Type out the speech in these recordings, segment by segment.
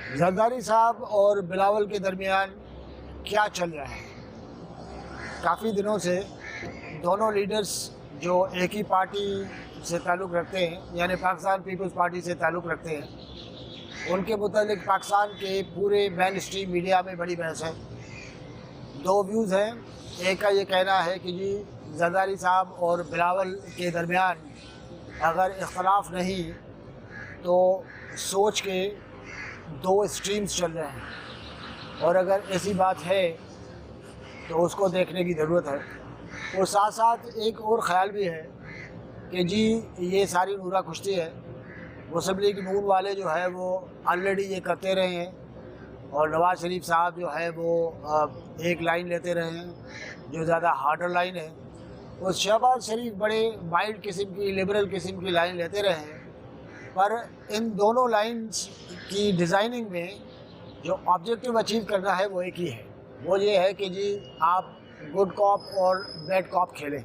जरदारी साहब और बिलावल के दरमियान क्या चल रहा है? काफ़ी दिनों से दोनों लीडर्स जो एक ही पार्टी से ताल्लुक़ रखते हैं, यानी पाकिस्तान पीपल्स पार्टी से ताल्लुक़ रखते हैं, उनके मुतालिक पाकिस्तान के पूरे मेन स्ट्रीम मीडिया में बड़ी बहस है। दो व्यूज़ हैं। एक का ये कहना है कि जी जरदारी साहब और बिलावल के दरमियान अगर इख्तलाफ नहीं तो सोच के दो स्ट्रीम्स चल रहे हैं, और अगर ऐसी बात है तो उसको देखने की ज़रूरत है। और साथ साथ एक और ख़्याल भी है कि जी ये सारी नूरा कुश्ती है। मुस्लिम लीग नून वाले जो है वो ऑलरेडी ये करते रहे हैं, और नवाज़ शरीफ साहब जो है वो एक लाइन लेते रहे हैं जो ज़्यादा हार्डर लाइन है, और शहबाज शरीफ बड़े माइल्ड किस्म की, लिबरल किस्म की लाइन लेते रहे हैं। पर इन दोनों लाइन्स की डिज़ाइनिंग में जो ऑब्जेक्टिव अचीव करना है वो एक ही है। वो ये है कि जी आप गुड कॉप और बैड कॉप खेलें,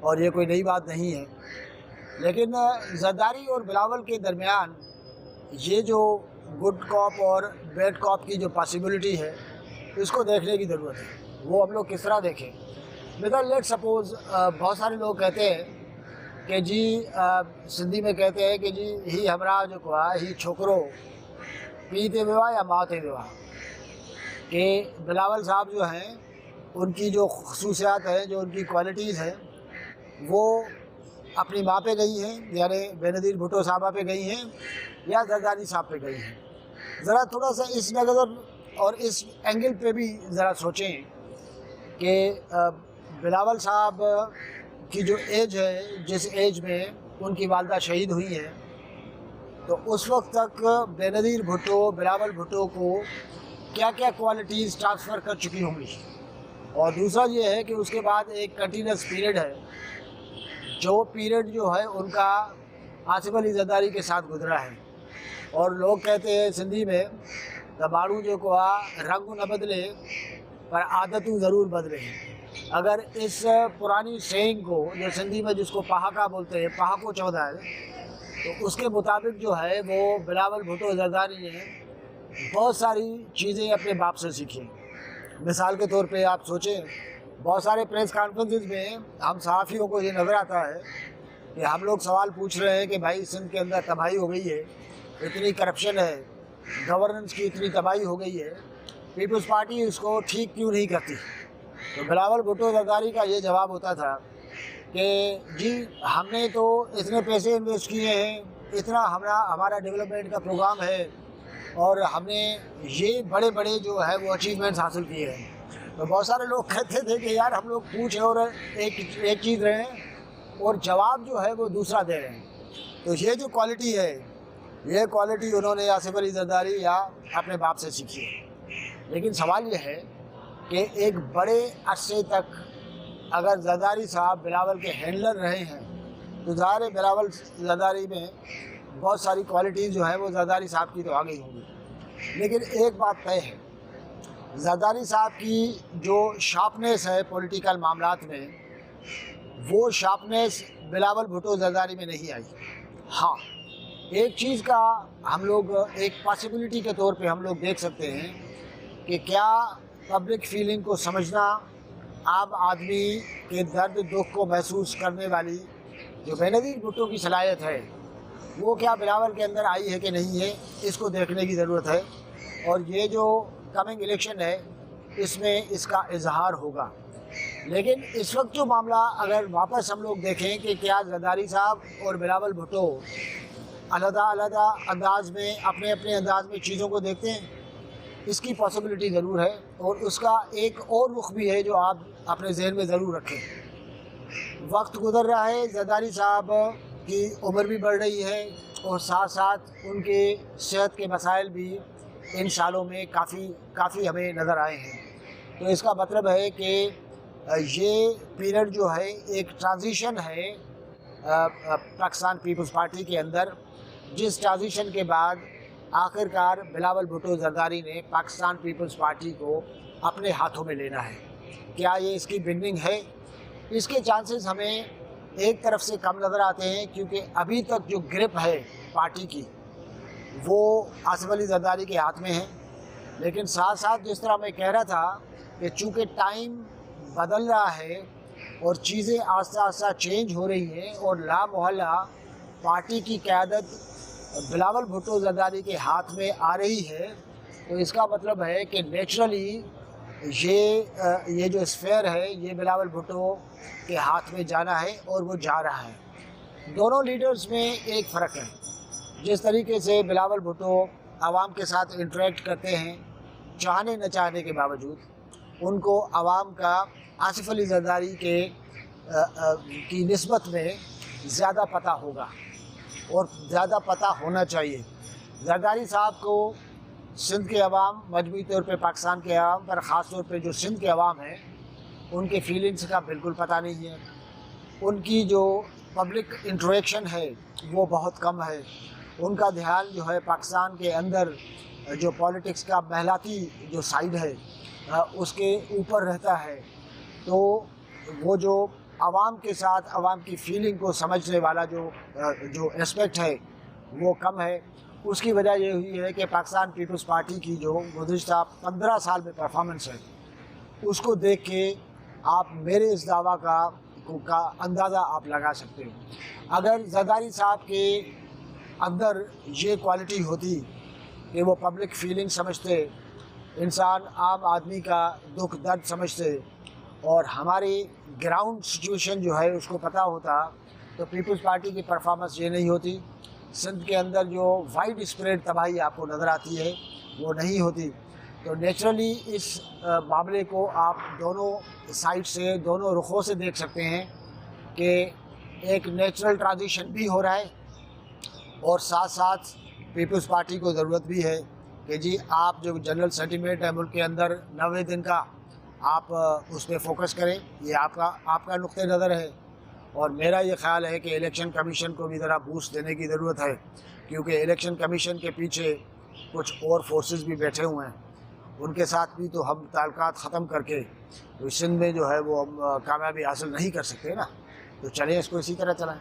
और ये कोई नई बात नहीं है। लेकिन जरदारी और बिलावल के दरमियान ये जो गुड कॉप और बैड कॉप की जो पॉसिबिलिटी है, इसको देखने की ज़रूरत है। वो हम लोग किस तरह देखें? मतलब लेट सपोज़ बहुत सारे लोग कहते हैं कि जी सिंधी में कहते हैं कि जी ही हमरा जो को ही छोकरो पीते विवाह या माते विवाह, कि बिलावल साहब जो हैं उनकी जो खसूसियात हैं, जो उनकी क्वालिटीज़ हैं, वो अपनी माँ पे गई हैं, यानी बेनज़ीर भुट्टो साहबा पे गई हैं या जरदारी साहब पे गई हैं। ज़रा थोड़ा सा इस नज़र और इस एंगल पे भी ज़रा सोचें कि बिलावल साहब की जो एज है, जिस एज में उनकी वालदा शहीद हुई हैं, तो उस वक्त तक बेनज़ीर भुट्टो बिलावल भुट्टो को क्या क्या क्वालिटीज़ ट्रांसफ़र कर चुकी होंगी। और दूसरा ये है कि उसके बाद एक कंटिन्यूस पीरियड है, जो पीरियड जो है उनका आसिफ अली जरदारी के साथ गुजरा है। और लोग कहते हैं सिंधी में दबाड़ू जो को रंग न बदले पर आदतों ज़रूर बदले। अगर इस पुरानी सेइंग को, जो सिंधी में जिसको पहाका बोलते हैं, पहाको चौधा है, तो उसके मुताबिक जो है वो बिलावल भुट्टो जरदारी ने बहुत सारी चीज़ें अपने बाप से सीखी। मिसाल के तौर पे आप सोचें, बहुत सारे प्रेस कॉन्फ्रेंसेस में हम सहाफ़ियों को ये नज़र आता है कि हम लोग सवाल पूछ रहे हैं कि भाई सिंध के अंदर तबाही हो गई है, इतनी करप्शन है, गवर्नेंस की इतनी तबाही हो गई है, पीपल्स पार्टी इसको ठीक क्यों नहीं करती? तो बिलावल भुट्टो जरदारी का ये जवाब होता था कि जी हमने तो इतने पैसे इन्वेस्ट किए हैं, इतना हमारा डेवलपमेंट का प्रोग्राम है, और हमने ये बड़े बड़े जो है वो अचीवमेंट्स हासिल किए हैं। तो बहुत सारे लोग कहते थे कि यार हम लोग पूछ और एक चीज़ रहे हैं और जवाब जो है वो दूसरा दे रहे हैं। तो ये जो क्वालिटी है, ये क्वालिटी उन्होंने आसिफ अली जरदारी या अपने बाप से सीखी है। लेकिन सवाल ये है कि एक बड़े अरसे तक अगर जरदारी साहब बिलावल के हैंडलर रहे हैं, तो ज़ाहिर है बिलावल जरदारी में बहुत सारी क्वालिटीज़ जो है वो जरदारी साहब की तो आ गई होंगी। लेकिन एक बात तय है, जरदारी साहब की जो शार्पनेस है पॉलिटिकल मामलात में, वो शार्पनेस बिलावल भुट्टो जरदारी में नहीं आई। हाँ, एक चीज़ का हम लोग एक पॉसिबिलिटी के तौर पे हम लोग देख सकते हैं कि क्या पब्लिक फीलिंग को समझना, आम आदमी के दर्द दुख को महसूस करने वाली जो बेनज़ीर भुट्टो की सलाहियत है, वो क्या बिलावल के अंदर आई है कि नहीं है, इसको देखने की ज़रूरत है। और ये जो कमिंग इलेक्शन है, इसमें इसका इजहार होगा। लेकिन इस वक्त जो मामला अगर वापस हम लोग देखें कि क्या जरदारी साहब और बिलावल भुट्टो अलग-अलग अंदाज में, अपने अपने अंदाज में चीज़ों को देखते हैं, इसकी पॉसिबिलिटी ज़रूर है। और उसका एक और रुख भी है जो आप अपने जहन में ज़रूर रखें। वक्त गुजर रहा है, जरदारी साहब की उम्र भी बढ़ रही है, और साथ साथ उनके सेहत के मसाइल भी इन सालों में काफ़ी हमें नज़र आए हैं। तो इसका मतलब है कि ये पीरियड जो है एक ट्रांजिशन है पाकिस्तान पीपल्स पार्टी के अंदर, जिस ट्रांजिशन के बाद आखिरकार बिलावल भुट्टो जरदारी ने पाकिस्तान पीपल्स पार्टी को अपने हाथों में लेना है। क्या ये इसकी बिगनिंग है? इसके चांसेस हमें एक तरफ से कम नज़र आते हैं, क्योंकि अभी तक जो ग्रिप है पार्टी की, वो आसिफ अली जरदारी के हाथ में है। लेकिन साथ साथ जिस तरह मैं कह रहा था कि चूँकि टाइम बदल रहा है और चीज़ें आस्ता आस्ता चेंज हो रही हैं और ला मोहल्ला पार्टी की क़यादत बिलावल भुट्टो जरदारी के हाथ में आ रही है, तो इसका मतलब है कि नेचुरली ये जो स्फेयर है ये बिलावल भुट्टो के हाथ में जाना है और वो जा रहा है। दोनों लीडर्स में एक फ़र्क है। जिस तरीके से बिलावल भुट्टो आवाम के साथ इंटरेक्ट करते हैं, चाहने न चाहने के बावजूद, उनको आवाम का आसिफ अली जरदारी की निस्बत में ज़्यादा पता होगा और ज़्यादा पता होना चाहिए। जरदारी साहब को सिंध के अवाम, मजमूई तौर पे पाकिस्तान के अवाम पर ख़ास तौर पे जो सिंध के अवाम है, उनके फीलिंग्स का बिल्कुल पता नहीं है। उनकी जो पब्लिक इंटरेक्शन है वो बहुत कम है। उनका ध्यान जो है पाकिस्तान के अंदर जो पॉलिटिक्स का बहलाती जो साइड है उसके ऊपर रहता है। तो वो जो आवाम के साथ आवाम की फीलिंग को समझने वाला जो एस्पेक्ट है वो कम है। उसकी वजह ये हुई है कि पाकिस्तान पीपल्स पार्टी की जो गुज़िश्ता 15 साल में परफॉर्मेंस है, उसको देख के आप मेरे इस दावा का अंदाज़ा आप लगा सकते हो। अगर जरदारी साहब के अंदर ये क्वालिटी होती कि वो पब्लिक फीलिंग समझते, इंसान आम आदमी का दुख दर्द समझते और हमारी ग्राउंड सिचुएशन जो है उसको पता होता, तो पीपल्स पार्टी की परफॉर्मेंस ये नहीं होती। सिंध के अंदर जो वाइड स्प्रेड तबाही आपको नज़र आती है वो नहीं होती। तो नेचुरली इस मामले को आप दोनों साइड से, दोनों रुखों से देख सकते हैं कि एक नेचुरल ट्रांजिशन भी हो रहा है और साथ साथ पीपल्स पार्टी को ज़रूरत भी है कि जी आप जो जनरल सेंटिमेंट है मुल्क के अंदर 90 दिन का, आप उस पर फोकस करें। ये आपका नुक्ते नज़र है और मेरा ये ख़्याल है कि इलेक्शन कमीशन को भी ज़रा बूस्ट देने की ज़रूरत है, क्योंकि इलेक्शन कमीशन के पीछे कुछ और फोर्सेस भी बैठे हुए हैं। उनके साथ भी तो हम ताल्लुकात ख़त्म करके तो सिंध में जो है वो हम कामयाबी हासिल नहीं कर सकते ना। तो चलें इसको इसी तरह चलाएँ।